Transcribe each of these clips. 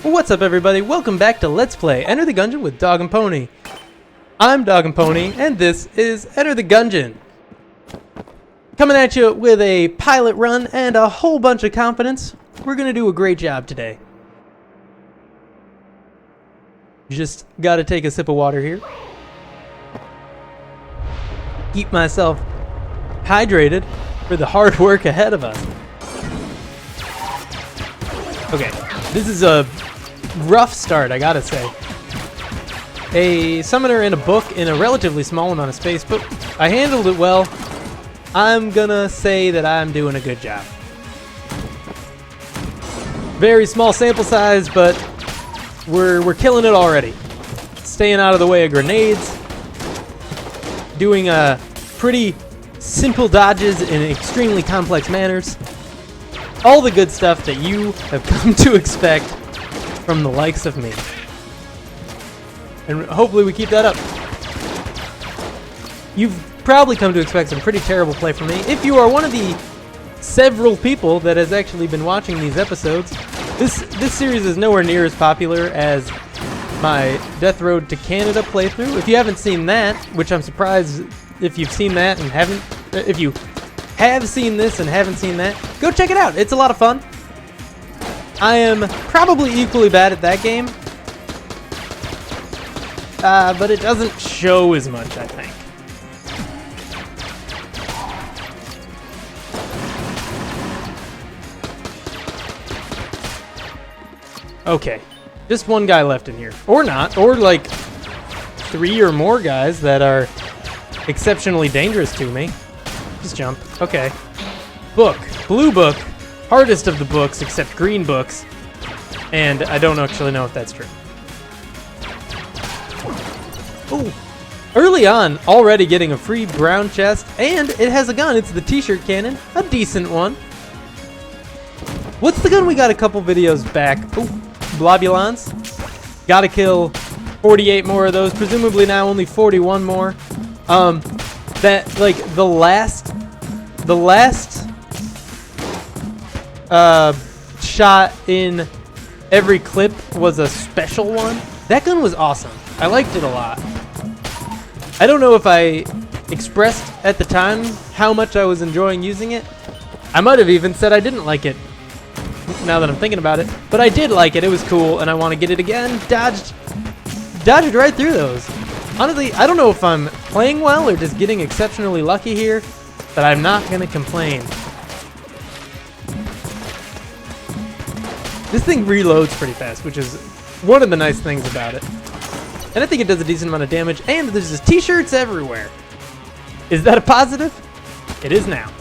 What's up, everybody? Welcome back to Let's Play Enter the Gungeon with Dog and Pony. I'm Dog and Pony, and this is Enter the Gungeon. Coming at you with a pilot run and a whole bunch of confidence. We're gonna do a great job today. Just gotta take a sip of water here. Keep myself hydrated for the hard work ahead of us. Okay, this is a rough start, I gotta say. A summoner and a book in a relatively small amount of space, but I handled it well. I'm gonna say that I'm doing a good job. Very small sample size, but we're killing it already. Staying out of the way of grenades. Doing pretty simple dodges in extremely complex manners. All the good stuff that you have come to expect from the likes of me. And hopefully we keep that up. You've probably come to expect some pretty terrible play from me. If you are one of the several people that has actually been watching these episodes, this series is nowhere near as popular as my Death Road to Canada playthrough. If you haven't seen that, which I'm surprised if you've seen that and haven't, if you have seen this and haven't seen that, go check it out. It's a lot of fun. I am probably equally bad at that game, but it doesn't show as much, I think. Okay, just one guy left in here. Or not, or like 3 or more guys that are exceptionally dangerous to me. Just jump. Okay. Book. Blue book. Hardest of the books, except green books. And I don't actually know if that's true. Ooh. Early on, already getting a free brown chest, and it has a gun. It's the t-shirt cannon. A decent one. What's the gun we got a couple videos back? Ooh. Blobulons. Gotta kill 48 more of those. Presumably now only 41 more. That, like, the last shot in every clip was a special one. That gun was awesome. I liked it a lot. I don't know if I expressed at the time how much I was enjoying using it. I might have even said I didn't like it, now that I'm thinking about it. But I did like it. It was cool, and I want to get it again. Dodged right through those. Honestly, I don't know if I'm playing well or just getting exceptionally lucky here, but I'm not going to complain. This thing reloads pretty fast, which is one of the nice things about it. And I think it does a decent amount of damage, and there's just t-shirts everywhere. Is that a positive? It is now.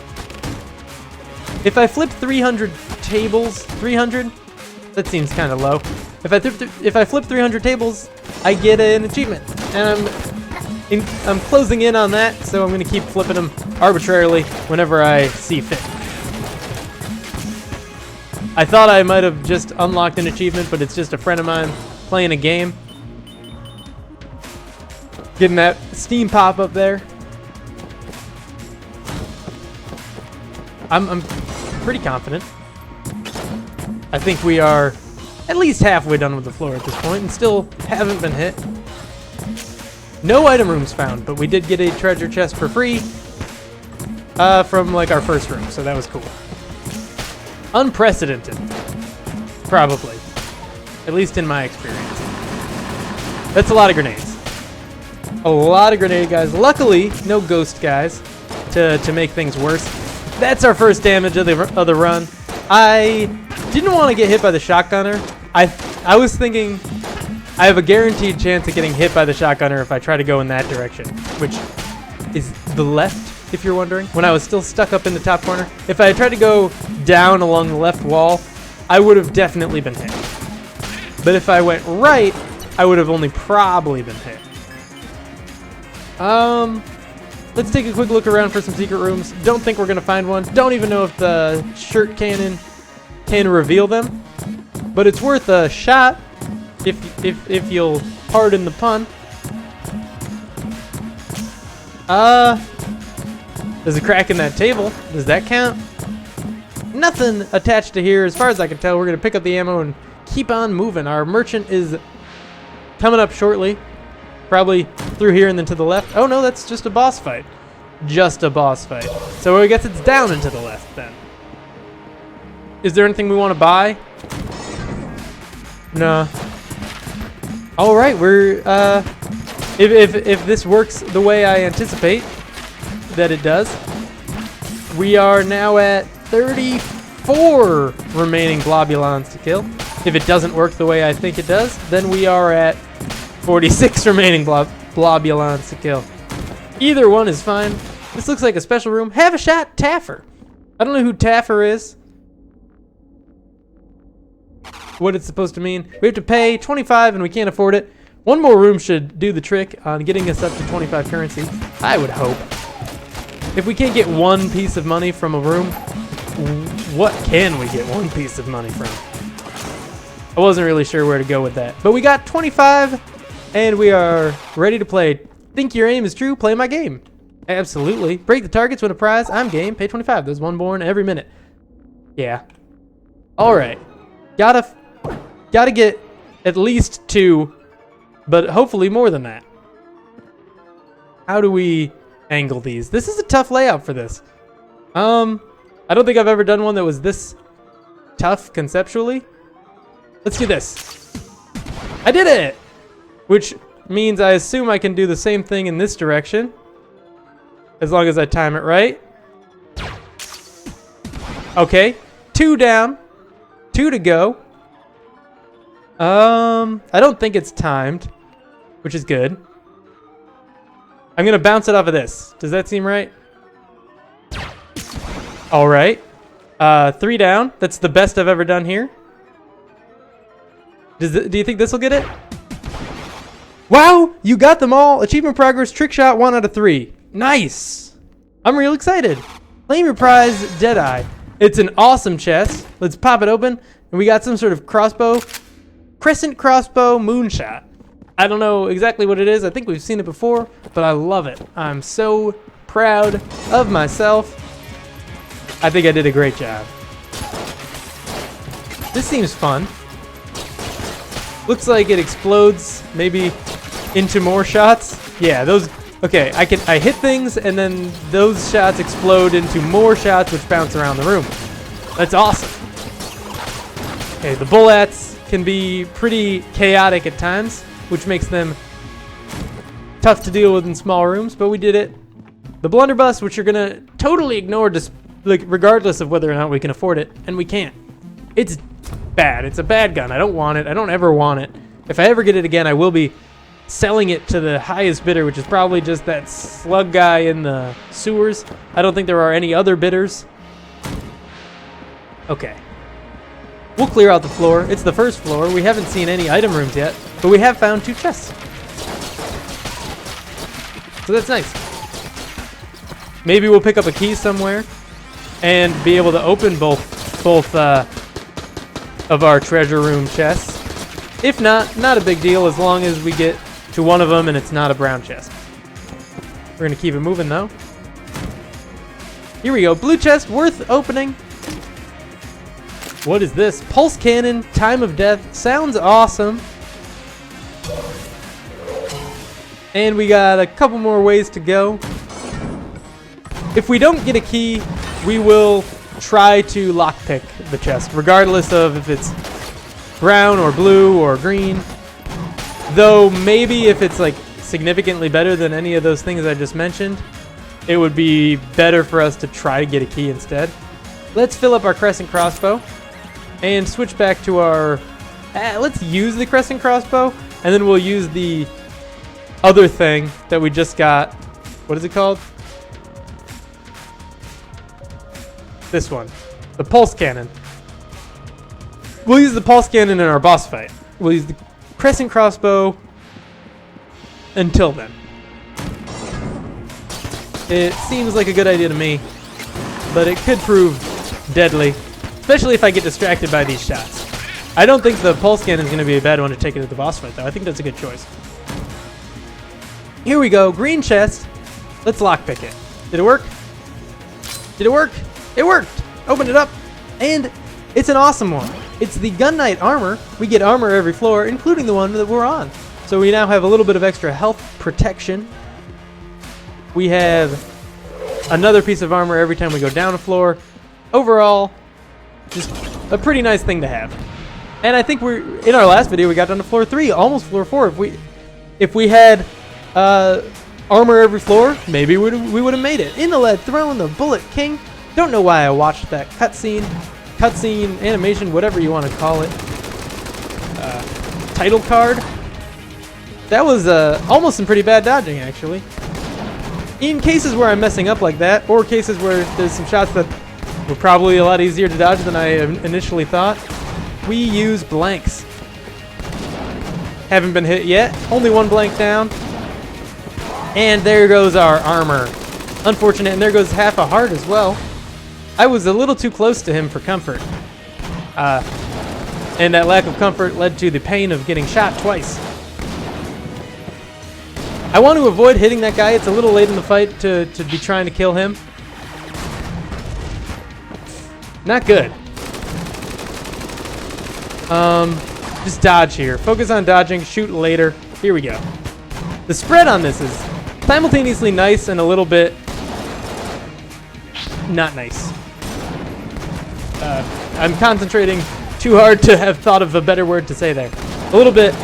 If I flip 300 tables, 300? That seems kind of low. If I flip 300 tables, I get an achievement, and I'm closing in on that, so I'm going to keep flipping them arbitrarily whenever I see fit. I thought I might have just unlocked an achievement, but it's just a friend of mine playing a game. Getting that Steam pop up there. I'm pretty confident. I think we are at least halfway done with the floor at this point, and still haven't been hit. No item rooms found, but we did get a treasure chest for free from like our first room, so that was cool. Unprecedented, probably, at least in my experience. That's a lot of grenades. A lot of grenade guys. Luckily, no ghost guys to make things worse. That's our first damage of the run. I didn't want to get hit by the shotgunner. I was thinking I have a guaranteed chance of getting hit by the shotgunner if I try to go in that direction, which is the left, if you're wondering. When I was still stuck up in the top corner, if I had tried to go down along the left wall, I would have definitely been hit. But if I went right, I would have only probably been hit. Let's take a quick look around for some secret rooms. Don't think we're gonna find one. Don't even know if the shirt cannon can reveal them, but it's worth a shot if you'll pardon the pun. There's a crack in that table. Does that count? Nothing attached to here as far as I can tell. We're gonna pick up the ammo and keep on moving. Our merchant is coming up shortly. Probably through here and then to the left. Oh no, that's just a boss fight. Just a boss fight. So I guess it's down and to the left then. Is there anything we want to buy? No. All right, we're if this works the way I anticipate that it does, we are now at 34 remaining globulons to kill. If it doesn't work the way I think it does, then we are at 46 remaining globulons to kill. Either one is fine. This looks like a special room. Have a shot, Taffer. I don't know who Taffer is. What it's supposed to mean. We have to pay 25 and we can't afford it. One more room should do the trick on getting us up to 25 currency. I would hope. If we can't get one piece of money from a room, what can we get one piece of money from? I wasn't really sure where to go with that. But we got 25 and we are ready to play. Think your aim is true? Play my game. Absolutely. Break the targets, win a prize. I'm game. Pay 25. There's one born every minute. Yeah. All right. Gotta get at least 2, but hopefully more than that. How do we angle these? This is a tough layout for this. I don't think I've ever done one that was this tough conceptually. Let's do this. I did it! Which means I assume I can do the same thing in this direction. As long as I time it right. Okay. 2 down. 2 to go. I don't think it's timed, which is good. I'm gonna bounce it off of this. Does that seem right? All right. 3 down. That's the best I've ever done here. Do you think this will get it? Wow, you got them all. Achievement progress, trick shot, 1 out of 3. Nice. I'm real excited. Claim your prize, Deadeye. It's an awesome chest. Let's pop it open. And we got some sort of crossbow. Crescent crossbow moonshot. I don't know exactly what it is. I think we've seen it before, but I love it. I'm so proud of myself. I think I did a great job. This seems fun. Looks like it explodes maybe into more shots. Yeah, those. Okay, I hit things and then those shots explode into more shots which bounce around the room. That's awesome. Okay, the bullets can be pretty chaotic at times, which makes them tough to deal with in small rooms, but we did it. The blunderbuss, which you're gonna totally ignore, just like regardless of whether or not we can afford it, and we can't. It's bad. It's a bad gun. I don't want it. I don't ever want it. If I ever get it again, I will be selling it to the highest bidder, which is probably just that slug guy in the sewers. I don't think there are any other bidders. Okay. We'll clear out the floor. It's the first floor. We haven't seen any item rooms yet, but we have found 2 chests. So that's nice. Maybe we'll pick up a key somewhere and be able to open both of our treasure room chests. If not a big deal as long as we get to one of them and it's not a brown chest. We're gonna keep it moving though. Here we go, blue chest worth opening. What is this? Pulse cannon, time of death, sounds awesome. And we got a couple more ways to go. If we don't get a key, we will try to lockpick the chest, regardless of if it's brown or blue or green. Though maybe if it's like significantly better than any of those things I just mentioned, it would be better for us to try to get a key instead. Let's fill up our crescent crossbow and switch back to our... let's use the crescent crossbow, and then we'll use the other thing that we just got. What is it called? This one. The pulse cannon. We'll use the pulse cannon in our boss fight. We'll use the crescent crossbow until then. It seems like a good idea to me, but it could prove deadly, especially if I get distracted by these shots. I don't think the pulse cannon is going to be a bad one to take into the boss fight, though. I think that's a good choice. Here we go. Green chest. Let's lockpick it. Did it work? Did it work? It worked. Open it up, and it's an awesome one. It's the Gun Knight armor. We get armor every floor, including the one that we're on. So we now have a little bit of extra health protection. We have another piece of armor every time we go down a floor. Overall, just a pretty nice thing to have. And I think in our last video, we got down to floor 3, almost floor 4. If we had armor every floor, maybe we would have made it. In the lead, throwing the bullet king. Don't know why I watched that cutscene, animation, whatever you want to call it. Title card. That was almost some pretty bad dodging, actually. In cases where I'm messing up like that, or cases where there's some shots that were probably a lot easier to dodge than I initially thought, we use blanks. Haven't been hit yet. Only one blank down. And there goes our armor. Unfortunate, and there goes half a heart as well. I was a little too close to him for comfort. And that lack of comfort led to the pain of getting shot twice. I want to avoid hitting that guy. It's a little late in the fight to be trying to kill him. Not good. Just dodge here. Focus on dodging, shoot later. Here we go. The spread on this is simultaneously nice and a little bit not nice. I'm concentrating too hard to have thought of a better word to say there. A little bit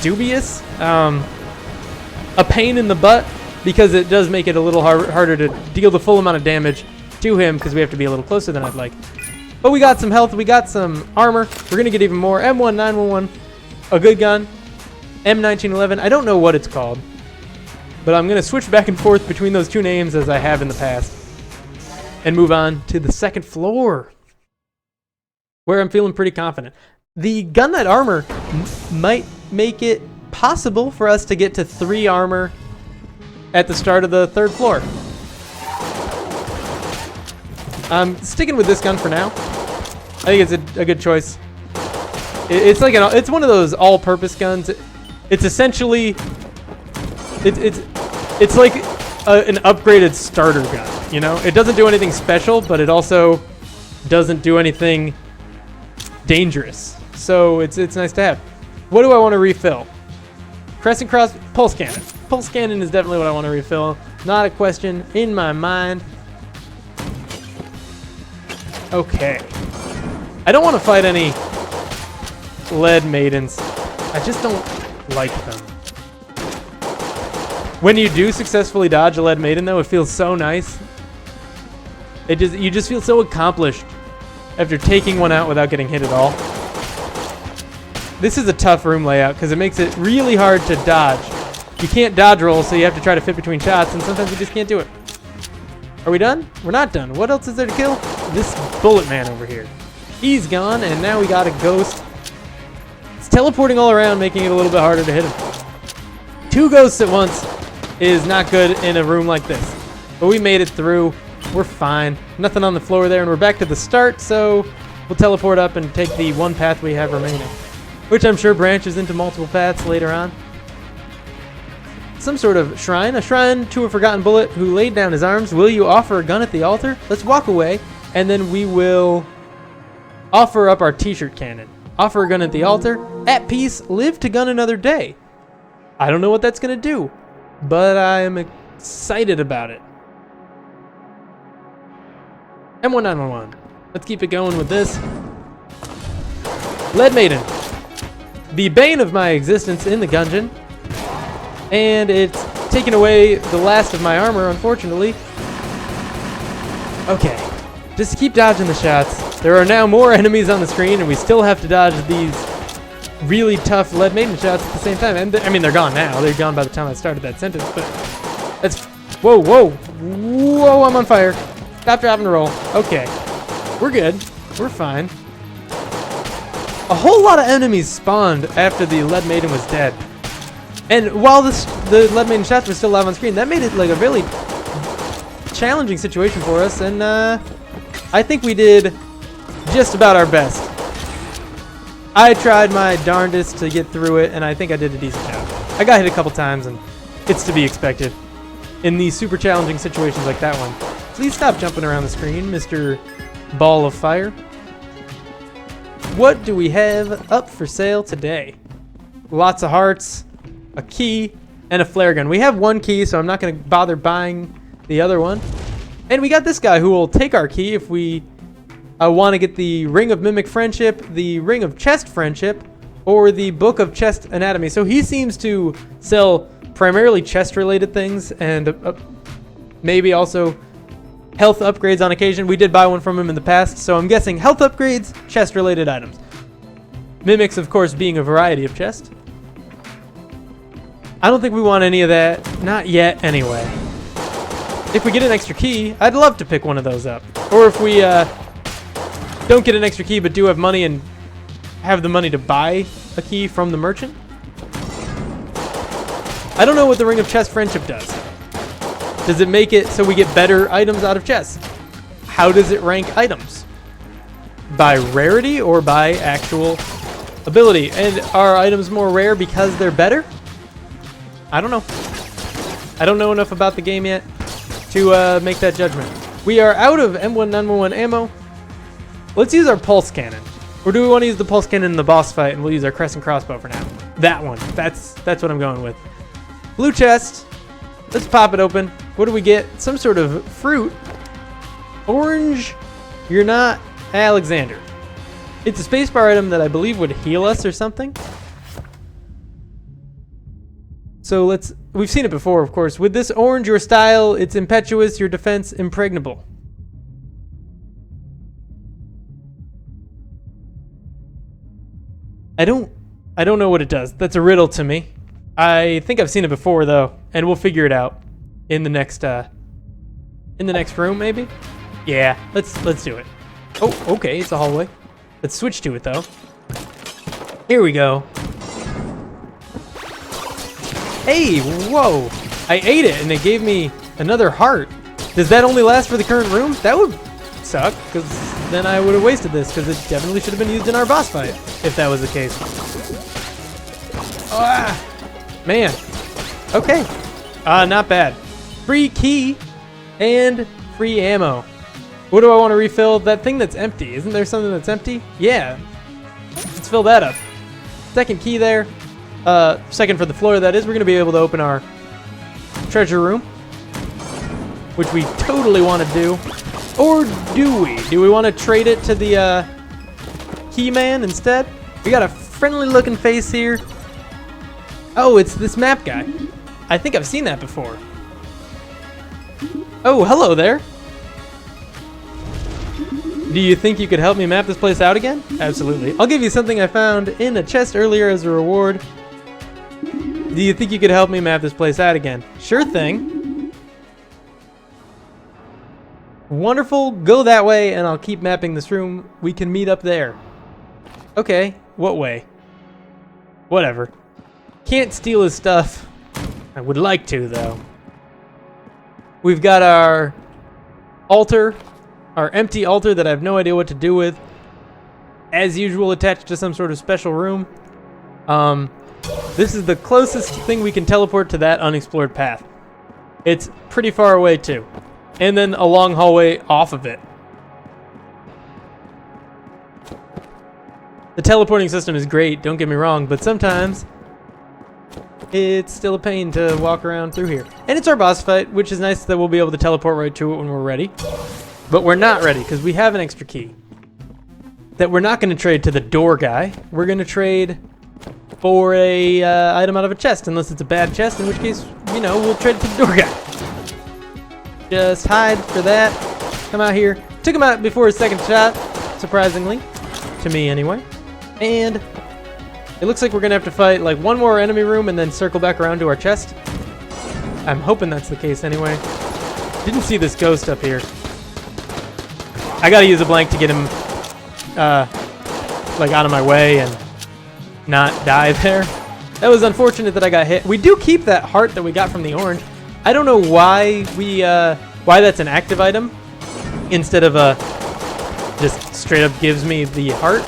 dubious. A pain in the butt, because it does make it a little harder to deal the full amount of damage to him, because we have to be a little closer than I'd like. But we got some health, we got some armor. We're going to get even more. M1911, a good gun. M1911, I don't know what it's called, but I'm going to switch back and forth between those two names as I have in the past, and move on to the second floor, where I'm feeling pretty confident. The Gun Knight armor might make it possible for us to get to 3 armor at the start of the 3rd floor. I'm sticking with this gun for now. I think it's a good choice. It's like it's one of those all-purpose guns. It's essentially it's like an upgraded starter gun. You know, it doesn't do anything special, but it also doesn't do anything dangerous. So it's nice to have. What do I want to refill? Crescent cross, pulse cannon. Pulse cannon is definitely what I want to refill. Not a question in my mind. Okay. I don't want to fight any lead maidens. I just don't like them. When you do successfully dodge a lead maiden, though, it feels so nice. You just feel so accomplished after taking one out without getting hit at all. This is a tough room layout because it makes it really hard to dodge. You can't dodge roll, so you have to try to fit between shots, and sometimes you just can't do it. Are we done? We're not done. What else is there to kill? This bullet man over here. He's gone, and now we got a ghost. It's teleporting all around, making it a little bit harder to hit him. 2 ghosts at once is not good in a room like this. But we made it through. We're fine. Nothing on the floor there, and we're back to the start, so we'll teleport up and take the one path we have remaining, which I'm sure branches into multiple paths later on. Some sort of shrine. A shrine to a forgotten bullet who laid down his arms. Will you offer a gun at the altar? Let's walk away, and then we will offer up our t-shirt cannon. Offer a gun at the altar. At peace, live to gun another day. I don't know what that's going to do, but I am excited about it. M1911. Let's keep it going with this. Lead Maiden. The bane of my existence in the Gungeon. And it's taken away the last of my armor, unfortunately. Okay. Just keep dodging the shots. There are now more enemies on the screen, and we still have to dodge these really tough lead maiden shots at the same time. And I mean, they're gone now. They're gone by the time I started that sentence, but that's... Whoa, whoa. Whoa, I'm on fire. Stop, drop, and roll. Okay. We're good. We're fine. A whole lot of enemies spawned after the lead maiden was dead. And while the lead maiden shots were still live on screen, that made it like a really challenging situation for us, and I think we did just about our best. I tried my darndest to get through it, and I think I did a decent job. I got hit a couple times, and it's to be expected in these super challenging situations like that one. Please stop jumping around the screen, Mr. ball of fire. What do we have up for sale today? Lots of hearts, a key, and a flare gun. We have one key, so I'm not going to bother buying the other one. And we got this guy who will take our key if we want to get the Ring of Mimic Friendship, the Ring of Chest Friendship, or the Book of Chest Anatomy. So he seems to sell primarily chest-related things and maybe also health upgrades on occasion. We did buy one from him in the past, so I'm guessing health upgrades, chest-related items. Mimics, of course, being a variety of chest. I don't think we want any of that. Not yet, anyway. If we get an extra key, I'd love to pick one of those up. Or if we don't get an extra key but do have money and have the money to buy a key from the merchant. I don't know what the Ring of Chest Friendship does. Does it make it so we get better items out of chests? How does it rank items? By rarity or by actual ability? And are items more rare because they're better? I don't know. I don't know enough about the game yet to make that judgment. We are out of M1911 ammo. Let's use our pulse cannon. Or do we want to use the pulse cannon in the boss fight and we'll use our crescent crossbow for now? That one. That's what I'm going with. Blue chest. Let's pop it open. What do we get? Some sort of fruit. Orange. You're not Alexander. It's a spacebar item that I believe would heal us or something. So we've seen it before, of course. With this orange, your style, it's impetuous, your defense, impregnable. I don't know what it does. That's a riddle to me. I think I've seen it before though, and we'll figure it out in the next room maybe. Yeah, let's do it. Oh, okay, it's a hallway. Let's switch to it though. Here we go. Hey, whoa! I ate it and it gave me another heart. Does that only last for the current room? That would suck, because then I would have wasted this, because it definitely should have been used in our boss fight if that was the case. Ah! Man. Okay. Not bad. Free key and free ammo. What do I want to refill? That thing that's empty. Isn't there something that's empty? Yeah. Let's fill that up. Second key there. Second for the floor, that is. We're going to be able to open our treasure room, which we totally want to do. Or do we? Do we want to trade it to the key man instead? We got a friendly looking face here. Oh, it's this map guy. I think I've seen that before. Oh, hello there. Do you think you could help me map this place out again? Absolutely. I'll give you something I found in a chest earlier as a reward. Do you think you could help me map this place out again? Sure thing. Wonderful. Go that way and I'll keep mapping this room. We can meet up there. Okay. What way? Whatever. Can't steal his stuff. I would like to, though. We've got our altar, our empty altar that I have no idea what to do with. As usual, attached to some sort of special room. This is the closest thing we can teleport to that unexplored path. It's pretty far away, too. And then a long hallway off of it. The teleporting system is great, don't get me wrong, but sometimes it's still a pain to walk around through here. And it's our boss fight, which is nice that we'll be able to teleport right to it when we're ready. But we're not ready, because we have an extra key that we're not going to trade to the door guy. We're going to trade for a item out of a chest, unless it's a bad chest, in which case, you know, we'll trade it to the door guy. Just hide for that. Come out here. Took him out before his second shot, surprisingly. To me, anyway. And it looks like we're going to have to fight like one more enemy room and then circle back around to our chest. I'm hoping that's the case anyway. Didn't see this ghost up here. I got to use a blank to get him like out of my way and not die there. That was unfortunate that I got hit. We do keep that heart that we got from the orange. I don't know why why that's an active item instead of just straight up gives me the heart.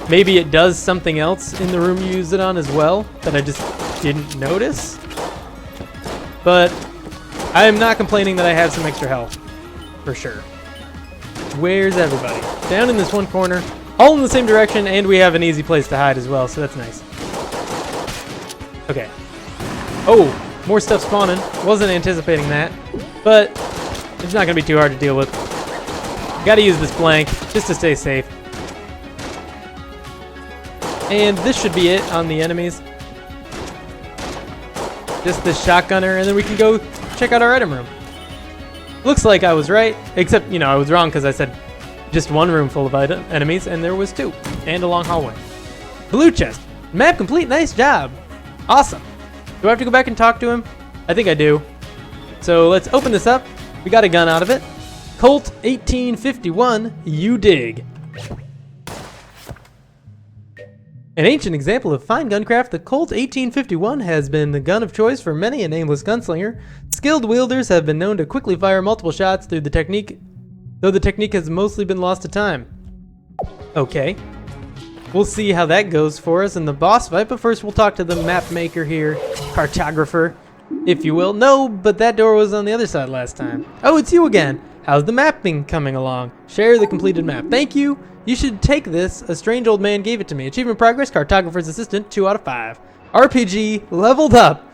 Maybe it does something else in the room you use it on as well that I just didn't notice. But I am not complaining that I have some extra health, for sure. where's everybody? Down in this one corner, all in the same direction, and we have an easy place to hide as well, so that's nice. Okay. Oh, more stuff spawning. Wasn't anticipating that, but it's not gonna be too hard to deal with. Gotta use this blank just to stay safe. And this should be it on the enemies. Just this shotgunner, and then we can go check out our item room. Looks like I was right, except, you know, I was wrong because I said just one room full of enemies, and there was two, and a long hallway. Blue chest. Map complete, nice job. Awesome. Do I have to go back and talk to him? I think I do. So let's open this up. We got a gun out of it. Colt 1851, you dig. An ancient example of fine guncraft, the Colt 1851 has been the gun of choice for many a nameless gunslinger. Skilled wielders have been known to quickly fire multiple shots through the technique, though the technique has mostly been lost to time. Okay. We'll see how that goes for us in the boss fight, but first we'll talk to the map maker here, cartographer, if you will. No, but that door was on the other side last time. Oh, it's you again. How's the mapping coming along? Share the completed map. Thank you. You should take this. A strange old man gave it to me. Achievement progress, cartographer's assistant, 2 out of 5. RPG leveled up.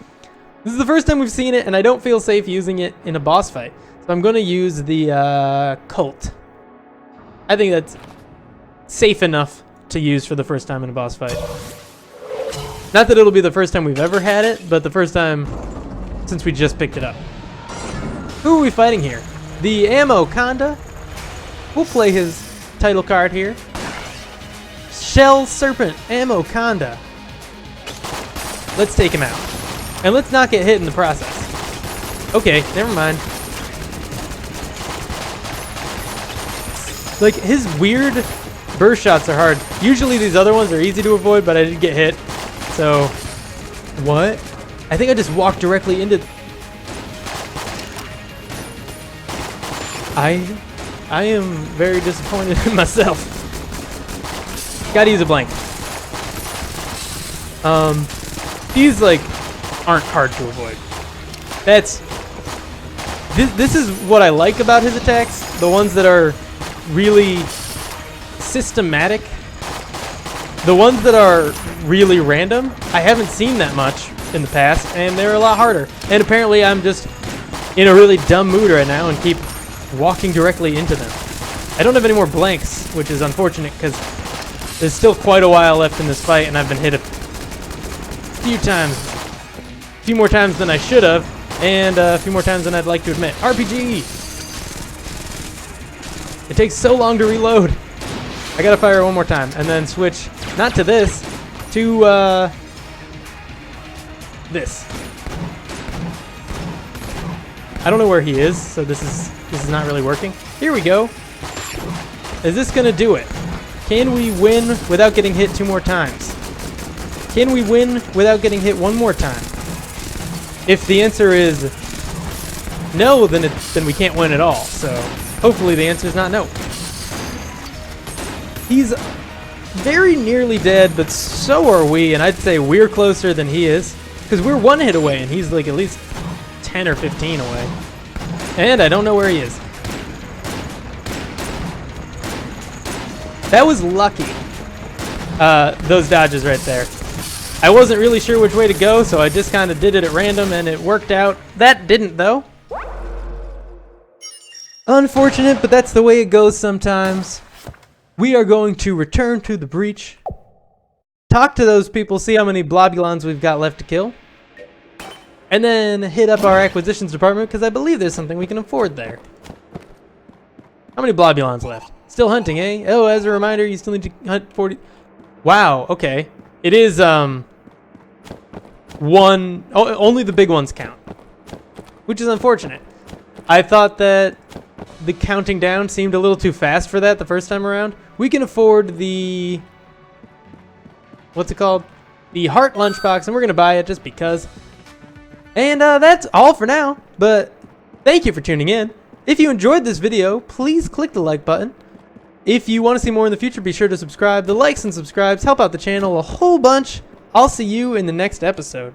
This is the first time we've seen it, and I don't feel safe using it in a boss fight. So I'm going to use the Colt. I think that's safe enough to use for the first time in a boss fight. Not that it'll be the first time we've ever had it, but the first time since we just picked it up. Who are we fighting here? The Ammo Conda. We'll play his title card here. Shell Serpent Ammo Conda. Let's take him out. And let's not get hit in the process. Okay, never mind. Like, his weird burst shots are hard. Usually these other ones are easy to avoid, but I did get hit. So, what? I think I just walked directly into... I am very disappointed in myself. Gotta use a blank. These, like, aren't hard to avoid. That's... This is what I like about his attacks. The ones that are really systematic. The ones that are really random, I haven't seen that much in the past, and they're a lot harder. And apparently I'm just in a really dumb mood right now and keep walking directly into them. I don't have any more blanks, which is unfortunate because there's still quite a while left in this fight, and I've been hit a few more times than I should have, and a few more times than I'd like to admit. RPG! It takes so long to reload. I gotta fire it one more time, and then switch, not to this, to this. I don't know where he is, so this is not really working. Here we go. Is this gonna do it? Can we win without getting hit 2 more times? Can we win without getting hit 1 more time? If the answer is no, then we can't win at all. So hopefully the answer is not no. He's very nearly dead, but so are we, and I'd say we're closer than he is, because we're 1 hit away, and he's like at least 10 or 15 away. And I don't know where he is. That was lucky. Those dodges right there. I wasn't really sure which way to go, so I just kind of did it at random, and it worked out. That didn't, though. Unfortunate, but that's the way it goes sometimes. We are going to return to the breach, talk to those people, see how many blobulons we've got left to kill, and then hit up our acquisitions department, because I believe there's something we can afford there. How many blobulons left? Still hunting, eh? Oh, as a reminder, you still need to hunt 40... Wow, okay. It is, only the big ones count, which is unfortunate. I thought that the counting down seemed a little too fast for that the first time around. We can afford the... What's it called? The Heart Lunchbox, and we're going to buy it just because. And that's all for now, but thank you for tuning in. If you enjoyed this video, please click the like button. If you want to see more in the future, be sure to subscribe. The likes and subscribes help out the channel a whole bunch. I'll see you in the next episode.